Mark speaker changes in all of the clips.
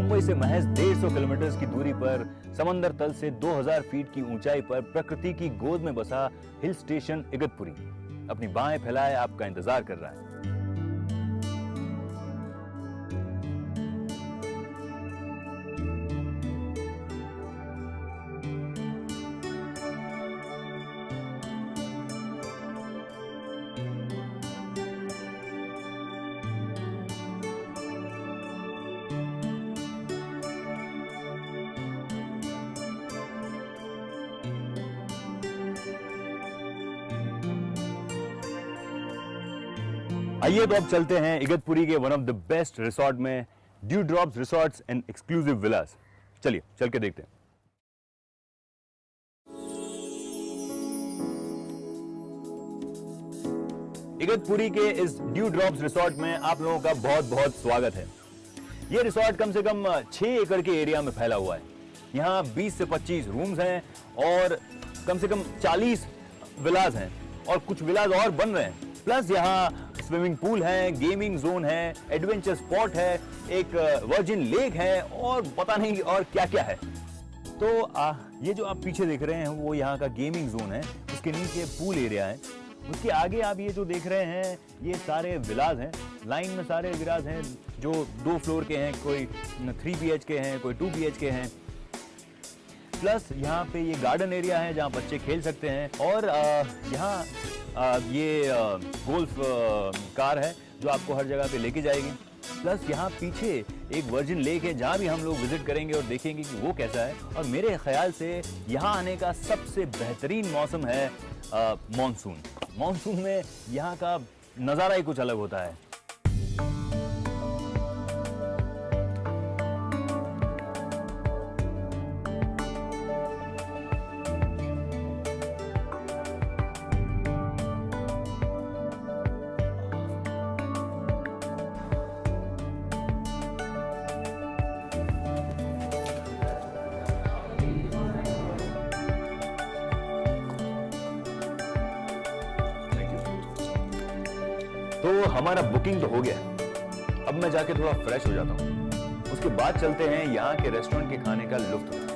Speaker 1: मुंबई से महज 150 किलोमीटर की दूरी पर समंदर तल से 2000 फीट की ऊंचाई पर प्रकृति की गोद में बसा हिल स्टेशन इगतपुरी अपनी बाहें फैलाए आपका इंतजार कर रहा है। आइए तो अब चलते हैं इगतपुरी के one of the best resort में, dew drops resorts and exclusive villas. चलिए चल के देखते हैं। इगतपुरी के इस ड्यू ड्रॉप्स रिसोर्ट में आप लोगों का बहुत बहुत स्वागत है। ये रिसोर्ट कम से कम 6 एकड़ के एरिया में फैला हुआ है। यहाँ 20 से 25 रूम्स हैं और कम से कम 40 विलास हैं और कुछ विलास और बन रहे हैं। प्लस यहाँ स्विमिंग पूल है, गेमिंग जोन है, एडवेंचर स्पॉट है, एक वर्जिन लेक है और पता नहीं और क्या क्या है। तो ये जो आप पीछे देख रहे हैं वो यहाँ का गेमिंग जोन है, उसके नीचे पूल एरिया है। उसके आगे आप ये जो देख रहे हैं ये सारे विलास हैं, लाइन में सारे विलास हैं जो 2 फ्लोर के हैं, कोई 3 BHK हैं, कोई 2 BHK हैं। प्लस यहाँ पे ये गार्डन एरिया है जहाँ बच्चे खेल सकते हैं और यहाँ ये गोल्फ कार है जो आपको हर जगह पे लेके जाएगी। प्लस यहाँ पीछे एक वर्जिन लेक है जहाँ भी हम लोग विजिट करेंगे और देखेंगे कि वो कैसा है। और मेरे ख्याल से यहाँ आने का सबसे बेहतरीन मौसम है मॉनसून। मॉनसून में यहाँ का नज़ारा ही कुछ अलग होता है। तो हमारा बुकिंग तो हो गया, अब मैं जाके थोड़ा फ्रेश हो जाता हूँ, उसके बाद चलते हैं यहाँ के रेस्टोरेंट के खाने का लुत्फ उठाने।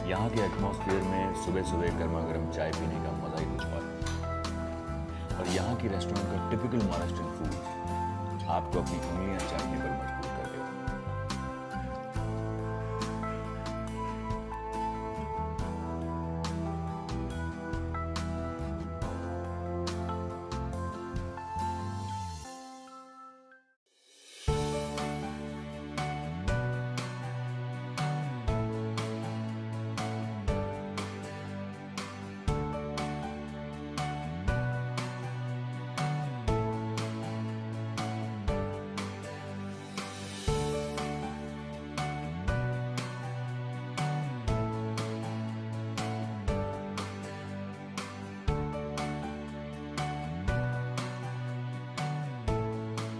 Speaker 1: यहाँ के एटमॉस्फेयर में सुबह सुबह गर्मा गर्म चाय पीने का मजा ही कुछ और है। और यहाँ की रेस्टोरेंट का टिपिकल महाराष्ट्रियन फूड आपको अपनी उंगलियां चाटने पर मजबूर कर देगा।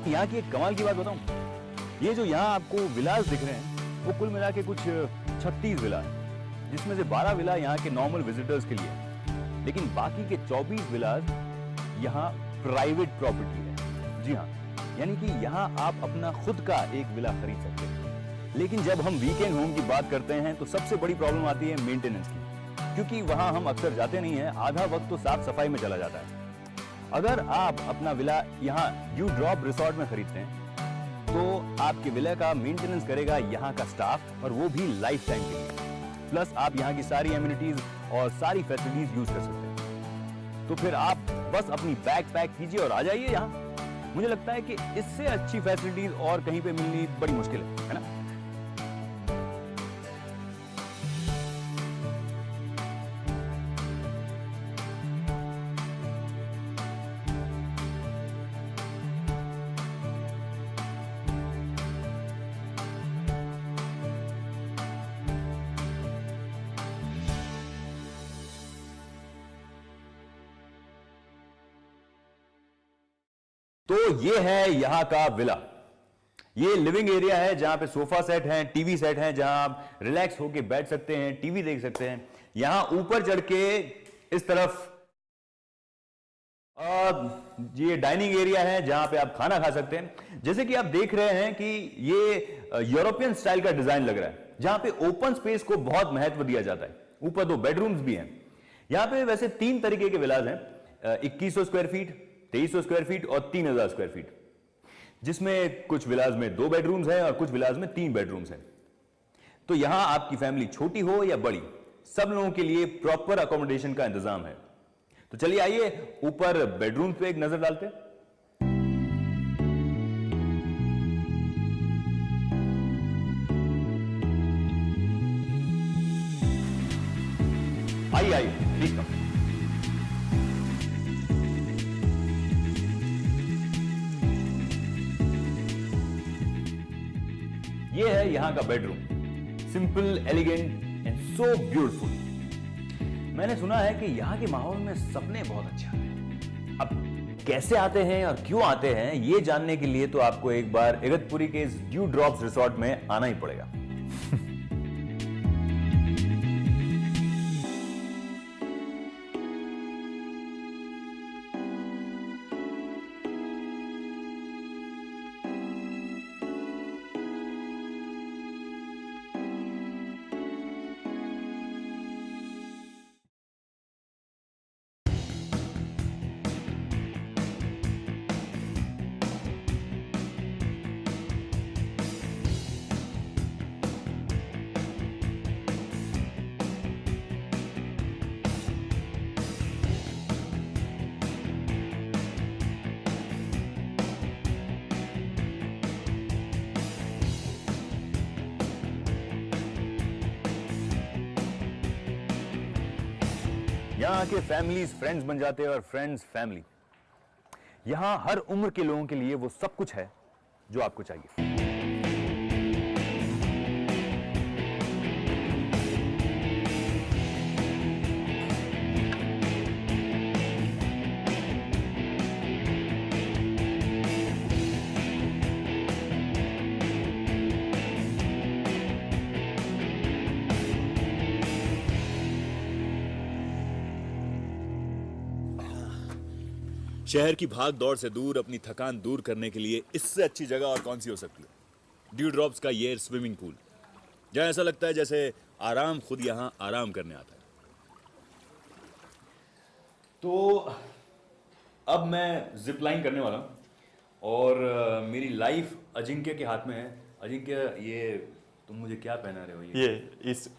Speaker 1: यहाँ की एक कमाल की बात बताऊं, ये जो यहाँ आपको विलास दिख रहे हैं वो कुल मिला के कुछ 36 विला है, जिसमें से 12 विला यहाँ के नॉर्मल विजिटर्स के लिए, लेकिन बाकी के 24 विलास यहाँ प्राइवेट प्रॉपर्टी है। जी हाँ, यानी कि यहाँ आप अपना खुद का एक विला खरीद सकते हैं। लेकिन जब हम वीकेंड होम की बात करते हैं तो सबसे बड़ी प्रॉब्लम आती है मेंटेनेंस की, क्योंकि वहाँ हम अक्सर जाते नहीं हैं, आधा वक्त तो साफ सफाई में चला जाता है। अगर आप अपना विला यहाँ ड्यू ड्रॉप रिसोर्ट में खरीदते हैं तो आपके विला का मेंटेनेंस करेगा यहाँ का स्टाफ, और वो भी लाइफ टाइम के लिए। प्लस आप यहाँ की सारी एमिनिटीज और सारी फैसिलिटीज यूज कर सकते हैं। तो फिर आप बस अपनी बैग पैक कीजिए और आ जाइए यहाँ। मुझे लगता है कि इससे अच्छी फैसिलिटीज और कहीं पे मिलनी बड़ी मुश्किल है ना? तो ये है यहां का विला। ये लिविंग एरिया है जहां पे सोफा सेट है, टीवी सेट है, जहां आप रिलैक्स होके बैठ सकते हैं, टीवी देख सकते हैं। यहां ऊपर चढ़ के इस तरफ ये डाइनिंग एरिया है जहां पे आप खाना खा सकते हैं। जैसे कि आप देख रहे हैं कि ये यूरोपियन स्टाइल का डिजाइन लग रहा है, जहां पे ओपन स्पेस को बहुत महत्व दिया जाता है। ऊपर 2 बेडरूम्स भी हैं। यहां पे वैसे 3 तरीके के विलाज हैं, 2100 स्क्वायर फीट, 2300 स्क्वायर फीट और 3000 स्क्वायर फीट, जिसमें कुछ विलाज में 2 बेडरूम्स हैं और कुछ विलाज में 3 बेडरूम्स हैं। तो यहां आपकी फैमिली छोटी हो या बड़ी, सब लोगों के लिए प्रॉपर अकोमोडेशन का इंतजाम है। तो चलिए आइए ऊपर बेडरूम पे एक नजर डालते हैं। आइए आइए, प्लीज कम। ये है यहां का bedroom, simple, elegant and so beautiful. मैंने सुना है कि यहां के माहौल में सपने बहुत अच्छे आते हैं। अब कैसे आते हैं और क्यों आते हैं, ये जानने के लिए तो आपको एक बार इगतपुरी के इस ड्यू ड्रॉप्स रिसोर्ट में आना ही पड़ेगा। यहां आके फैमिलीज फ्रेंड्स बन जाते हैं और फ्रेंड्स फैमिली। यहां हर उम्र के लोगों के लिए वो सब कुछ है जो आपको चाहिए। शहर की भाग दौड़ से दूर अपनी थकान दूर करने के लिए इससे अच्छी जगह और कौन सी हो सकती है। ड्यू ड्रॉप्स का ये स्विमिंग पूल, जहां ऐसा लगता है जैसे आराम खुद यहां आराम करने आता है। तो अब मैं जिप लाइन करने वाला हूं और मेरी लाइफ अजिंक्य के हाथ में है। अजिंक्य, ये तुम मुझे क्या पहना रहे हो?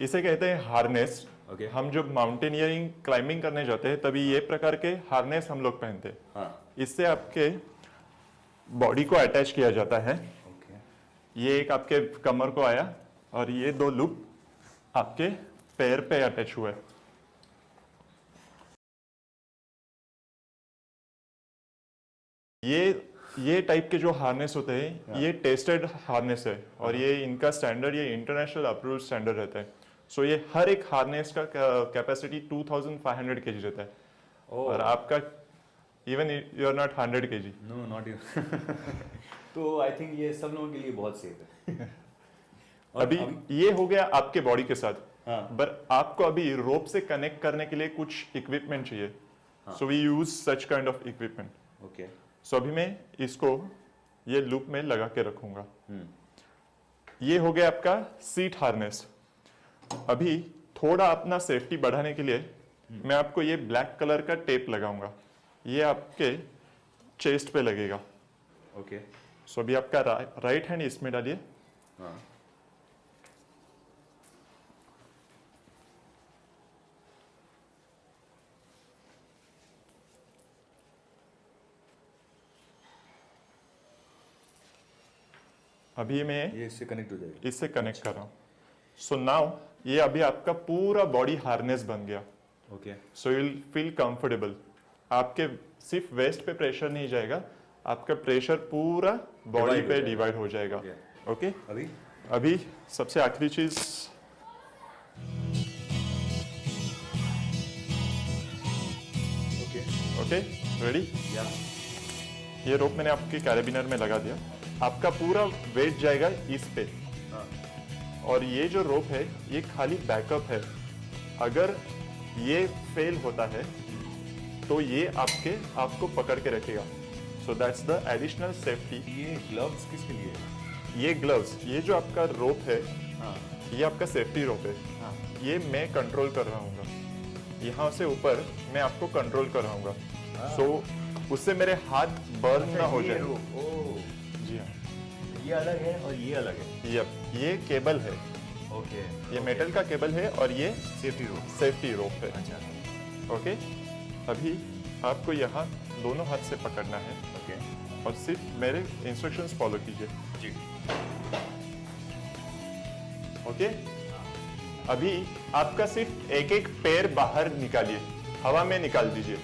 Speaker 2: इसे कहते हैं हार्नेस।
Speaker 1: Okay.
Speaker 2: हम जब माउंटेनियरिंग क्लाइंबिंग करने जाते हैं तभी ये प्रकार के हार्नेस हम लोग पहनते हैं।
Speaker 1: हाँ।
Speaker 2: इससे आपके बॉडी को अटैच किया जाता है।
Speaker 1: Okay.
Speaker 2: ये एक आपके कमर को आया और ये 2 लूप आपके पैर पे अटैच हुए। ये टाइप के जो हार्नेस होते हैं ये टेस्टेड हार्नेस है और ये इनका स्टैंडर्ड, ये इंटरनेशनल अप्रूव्ड स्टैंडर्ड रहता है। सो ये हर एक हार्नेस का कैपेसिटी 2500 kg रहता है। और आपका even you are not 100 kg।
Speaker 1: No, not you. तो आई थिंक ये सब लोगों के लिए बहुत सेफ है।
Speaker 2: अभी ये हो गया आपके बॉडी के साथ।
Speaker 1: हाँ।
Speaker 2: पर आपको अभी रोप से कनेक्ट करने के लिए कुछ इक्विपमेंट चाहिए। So we use such kind of equipment.
Speaker 1: Okay.
Speaker 2: So अभी मैं इसको ये लूप में लगा के रखूंगा। ये हो गया आपका सीट हार्नेस। अभी थोड़ा अपना सेफ्टी बढ़ाने के लिए मैं आपको ये ब्लैक कलर का टेप लगाऊंगा। ये आपके चेस्ट पे लगेगा।
Speaker 1: ओके।
Speaker 2: सो अभी आपका राइट हैंड इसमें डालिए।
Speaker 1: हाँ।
Speaker 2: अभी मैं
Speaker 1: ये इससे कनेक्ट हो जाएगा।
Speaker 2: इससे कनेक्ट कर रहा हूँ। सो नाउ ये अभी आपका पूरा बॉडी हार्नेस बन गया।
Speaker 1: Okay.
Speaker 2: So you will feel comfortable. आपके सिर्फ वेस्ट पे प्रेशर नहीं जाएगा, आपका प्रेशर पूरा बॉडी पे डिवाइड हो जाएगा। ओके। अभी सबसे आखिरी चीज, ओके रेडी। ये रोप मैंने आपके कैरेबिनर में लगा दिया। आपका पूरा वेट जाएगा इस पे, और ये जो रोप है ये खाली बैकअप है। अगर ये फेल होता है तो ये आपको पकड़ के रखेगा। So that's the additional safety.
Speaker 1: ये ग्लव्स किसके लिए है?
Speaker 2: ये ग्लव्स, ये जो आपका रोप है, ये आपका सेफ्टी रोप है। ये मैं कंट्रोल कर रहा हूँ, यहाँ से ऊपर मैं आपको कंट्रोल कर रहा हूँ। सो उससे मेरे हाथ बर्न ना हो जाए। जी हाँ,
Speaker 1: ये अलग है और ये अलग है।
Speaker 2: ये केबल है।
Speaker 1: ओके।
Speaker 2: ये मेटल का केबल है और ये
Speaker 1: सेफ्टी रोप
Speaker 2: है।
Speaker 1: अच्छा।
Speaker 2: ओके। अभी आपको यहाँ दोनों हाथ से पकड़ना है।
Speaker 1: ओके।
Speaker 2: और सिर्फ मेरे इंस्ट्रक्शंस फॉलो कीजिए।
Speaker 1: जी।
Speaker 2: ओके। अभी आपका सिर्फ एक एक पैर बाहर निकालिए, हवा में निकाल दीजिए।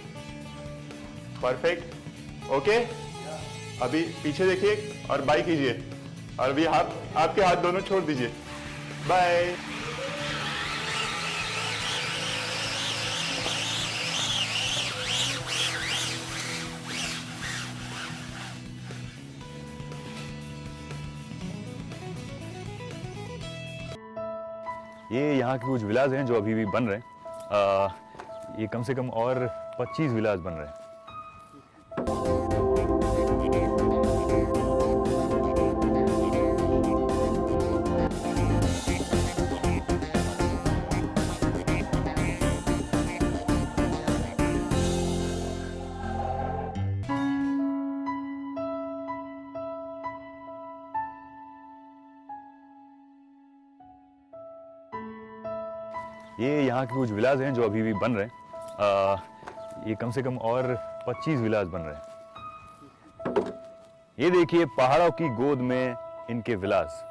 Speaker 2: परफेक्ट। ओके। अभी पीछे देखिए और बाय कीजिए, और अभी आपके हाथ दोनों छोड़ दीजिए। बाय।
Speaker 1: ये यहाँ के कुछ विलाज हैं जो अभी भी बन रहे हैं। ये कम से कम और 25 विलाज बन रहे हैं। ये यहाँ के कुछ विलाज हैं जो अभी भी बन रहे हैं। ये कम से कम और 25 विलाज बन रहे हैं। ये देखिए पहाड़ों की गोद में इनके विलास।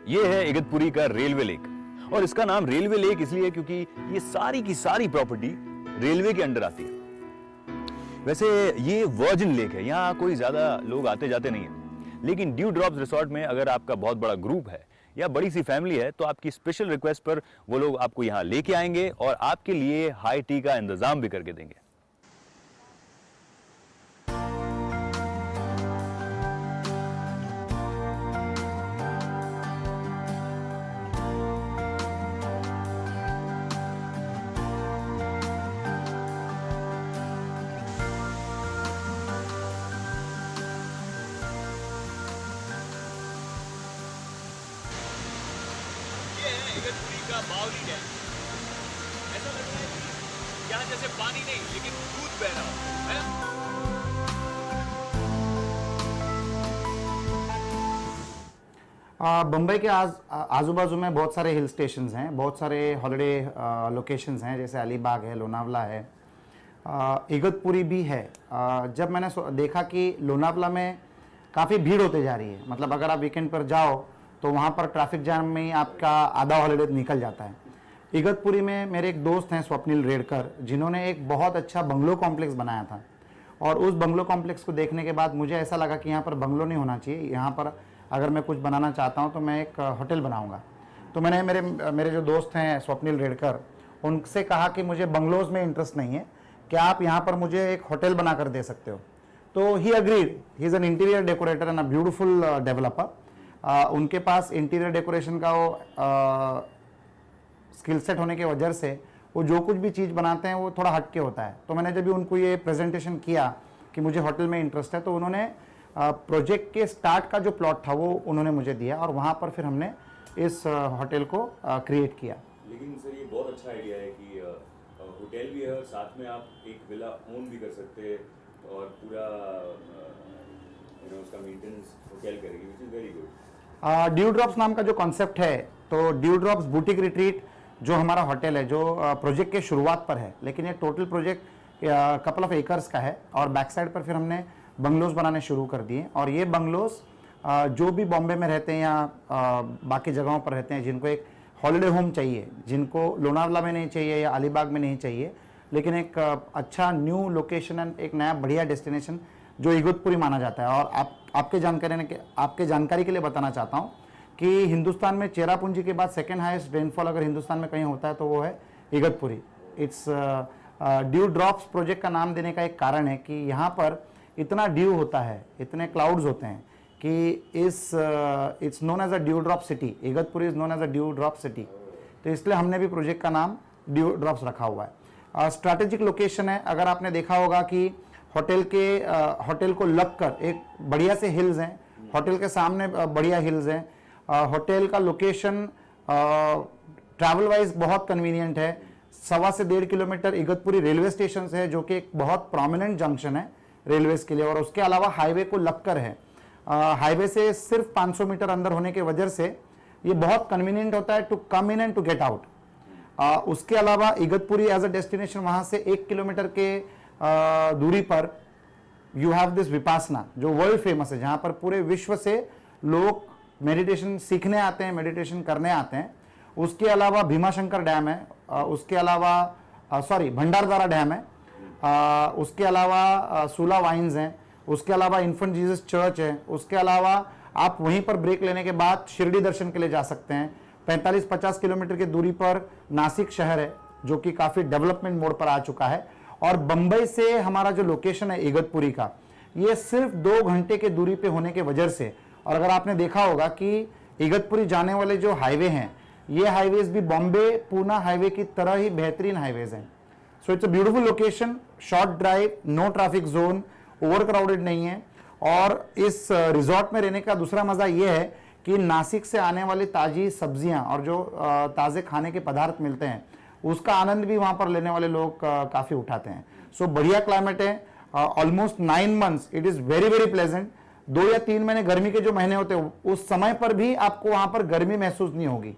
Speaker 1: ये है इगतपुरी का रेलवे लेक, और इसका नाम रेलवे लेक इसलिए क्योंकि ये सारी की सारी प्रॉपर्टी रेलवे के अंडर आती है। वैसे ये वर्जिन लेक है, यहाँ कोई ज्यादा लोग आते जाते नहीं है, लेकिन ड्यू ड्रॉप्स रिसोर्ट में अगर आपका बहुत बड़ा ग्रुप है या बड़ी सी फैमिली है तो आपकी स्पेशल रिक्वेस्ट पर वो लोग आपको यहाँ लेके आएंगे और आपके लिए हाई टी का इंतजाम भी करके देंगे। इगतपुरी का बावली डैम। ऐसा लग रहा है कि यहाँ जैसे पानी नहीं लेकिन दूध बह रहा है ना?
Speaker 3: बम्बई के आजू बाजू में बहुत सारे हिल स्टेशंस हैं, बहुत सारे हॉलिडे लोकेशंस हैं, जैसे अलीबाग है, लोनावला है, इगतपुरी भी है। जब मैंने देखा कि लोनावला में काफ़ी भीड़ होते जा रही है, मतलब अगर आप वीकेंड पर जाओ तो वहाँ पर ट्रैफिक जाम में ही आपका आधा हॉलिडे निकल जाता है। इगतपुरी में मेरे एक दोस्त हैं स्वप्निल रेडकर, जिन्होंने एक बहुत अच्छा बंगलो कॉम्प्लेक्स बनाया था, और उस बंगलो कॉम्प्लेक्स को देखने के बाद मुझे ऐसा लगा कि यहाँ पर बंगलो नहीं होना चाहिए, यहाँ पर अगर मैं कुछ बनाना चाहता हूँ तो मैं एक होटल बनाऊँगा। तो मैंने मेरे जो दोस्त हैं स्वप्निल रेडकर, उनसे कहा कि मुझे बंगलोज में इंटरेस्ट नहीं है, क्या आप यहाँ पर मुझे एक होटल बना कर दे सकते हो? तो he agreed. He is an interior decorator and a beautiful developer. उनके पास इंटीरियर डेकोरेशन का वो स्किल सेट होने की वजह से वो जो कुछ भी चीज़ बनाते हैं वो थोड़ा हटके होता है। तो मैंने जब भी उनको ये प्रेजेंटेशन किया कि मुझे होटल में इंटरेस्ट है, तो उन्होंने प्रोजेक्ट के स्टार्ट का जो प्लॉट था वो उन्होंने मुझे दिया और वहाँ पर फिर हमने इस होटल को क्रिएट किया।
Speaker 4: लेकिन सर ये बहुत अच्छा आइडिया है कि होटल भी है और साथ में आप एक विला ओन भी कर सकते हैं और पूरा उसका मेंटेनेंस होटल करेगी, which is very good.
Speaker 3: Due drops नाम का जो कॉन्सेप्ट है, तो ड्यू ड्रॉप्स बुटीक रिट्रीट जो हमारा होटल है, जो प्रोजेक्ट के शुरुआत पर है, लेकिन ये total project couple of acres का है और बैक साइड पर फिर हमने बंगलोज बनाने शुरू कर दिए। और ये बंगलोज जो भी बॉम्बे में रहते हैं या बाकी जगहों पर रहते हैं, जिनको एक हॉलिडे होम चाहिए, जिनको लोनावला में नहीं चाहिए या अलीबाग में नहीं चाहिए, लेकिन एक अच्छा न्यू लोकेशन एंड एक नया बढ़िया डेस्टिनेशन जो इगतपुरी माना जाता है। और आपके जानकारी के लिए बताना चाहता हूँ कि हिंदुस्तान में चेरापूंजी के बाद सेकेंड हाईएस्ट रेनफॉल अगर हिंदुस्तान में कहीं होता है तो वो है Igatpuri. It's due drops project का नाम देने का एक कारण है कि यहाँ पर इतना ड्यू होता है, इतने क्लाउड्स होते हैं कि it's known as a dew drop city. Igatpuri is known as a dew drop city, तो इसलिए हमने भी प्रोजेक्ट का नाम ड्यू ड्रॉप्स रखा हुआ है। स्ट्रैटेजिक लोकेशन है। अगर आपने देखा होगा कि होटल को लगकर एक बढ़िया से हिल्स हैं, होटल के सामने बढ़िया हिल्स हैं, होटल का लोकेशन ट्रैवल वाइज बहुत कन्वीनियंट है। 1.25 से 1.5 किलोमीटर इगतपुरी रेलवे स्टेशन से है, जो कि एक बहुत प्रोमिनेंट जंक्शन है रेलवेज के लिए, और उसके अलावा हाईवे को लगकर है। हाईवे से सिर्फ 500 मीटर अंदर होने की वजह से ये बहुत कन्वीनियंट होता है to come in and to get out. उसके अलावा इगतपुरी एज अ डेस्टिनेशन, वहां से 1 किलोमीटर के दूरी पर यू हैव दिस विपासना जो वर्ल्ड फेमस है, जहां पर पूरे विश्व से लोग मेडिटेशन सीखने आते हैं, मेडिटेशन करने आते हैं। उसके अलावा भीमाशंकर डैम है, उसके अलावा भंडारदारा डैम है, उसके अलावा सूला वाइन्स हैं, उसके अलावा इन्फेंट जीसस चर्च है। उसके अलावा आप वहीं पर ब्रेक लेने के बाद शिरडी दर्शन के लिए जा सकते हैं। 45-50 किलोमीटर की दूरी पर नासिक शहर है, जो कि काफ़ी डेवलपमेंट मोड पर आ चुका है। और बंबई से हमारा जो लोकेशन है इगतपुरी का, ये सिर्फ 2 घंटे के दूरी पे होने के वजह से, और अगर आपने देखा होगा कि इगतपुरी जाने वाले जो हाईवे हैं, ये हाईवेज भी बॉम्बे पूना हाईवे की तरह ही बेहतरीन हाईवेज हैं। So it's a beautiful location, short drive, no traffic zone, over crowded नहीं है। और इस रिजॉर्ट में रहने का दूसरा मजा ये है कि नासिक से आने वाली ताजी सब्जियां और जो ताजे खाने के पदार्थ मिलते हैं, उसका आनंद भी वहां पर लेने वाले लोग काफी उठाते हैं। सो बढ़िया क्लाइमेट है, almost 9 months it is very very pleasant. 2 या 3 महीने गर्मी के जो महीने होते हैं, उस समय पर भी आपको वहां पर गर्मी महसूस नहीं होगी।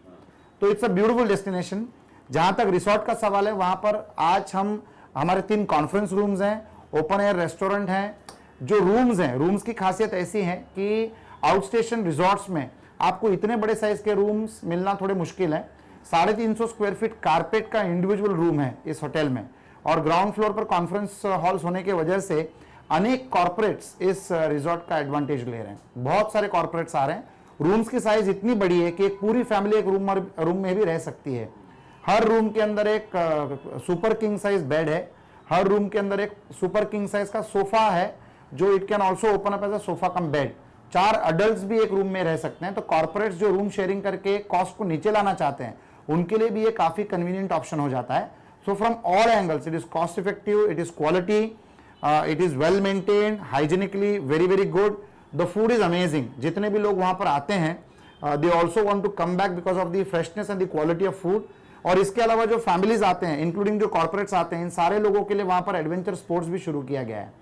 Speaker 3: तो इट्स अ ब्यूटीफुल डेस्टिनेशन। जहां तक रिसोर्ट का सवाल है, वहां पर आज हमारे 3 कॉन्फ्रेंस रूम्स हैं, ओपन एयर रेस्टोरेंट हैं। जो रूम्स हैं, रूम्स की खासियत ऐसी है कि आउट स्टेशन रिजॉर्ट्स में आपको इतने बड़े साइज के रूम्स मिलना थोड़े मुश्किल है। 350 स्क्वायर फीट कारपेट का इंडिविजुअल रूम है इस होटल में, और ग्राउंड फ्लोर पर कॉन्फ्रेंस हॉल्स होने की वजह से अनेक कॉर्पोरेट्स इस रिजॉर्ट का एडवांटेज ले रहे हैं। बहुत सारे कॉर्पोरेट्स आ रहे हैं। रूम्स की साइज इतनी बड़ी है कि एक पूरी फैमिली एक रूम में भी रह सकती है। हर रूम के अंदर एक सुपर किंग साइज बेड है, हर रूम के अंदर एक सुपर किंग साइज का सोफा है, जो it can also open up as a sofa cum bed. 4 adults भी एक रूम में रह सकते हैं। तो कॉर्पोरेट्स जो रूम शेयरिंग करके कॉस्ट को नीचे लाना चाहते हैं, उनके लिए भी ये काफी कन्वीनियंट ऑप्शन हो जाता है। So from all angles it is cost effective, it is quality, it is well maintained, hygienically very very good. The food is amazing. जितने भी लोग वहां पर आते हैं, they also want to come back because of the freshness and the quality of food. और इसके अलावा जो फैमिलीज आते हैं, इंक्लूडिंग जो कॉर्पोरेट्स आते हैं, इन सारे लोगों के लिए वहां पर एडवेंचर स्पोर्ट्स भी शुरू किया गया है।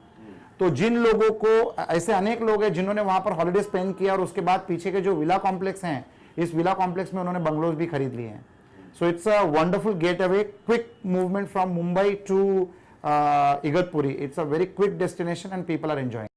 Speaker 3: तो जिन लोगों को, ऐसे अनेक लोग हैं जिन्होंने वहां पर हॉलिडे स्पेंड किया और उसके बाद पीछे के जो विला कॉम्प्लेक्स हैं, इस विला कॉम्प्लेक्स में उन्होंने बंगलोज भी खरीद लिए हैं। So it's a wonderful getaway, quick movement from Mumbai to Igatpuri. It's a very quick destination and people are enjoying.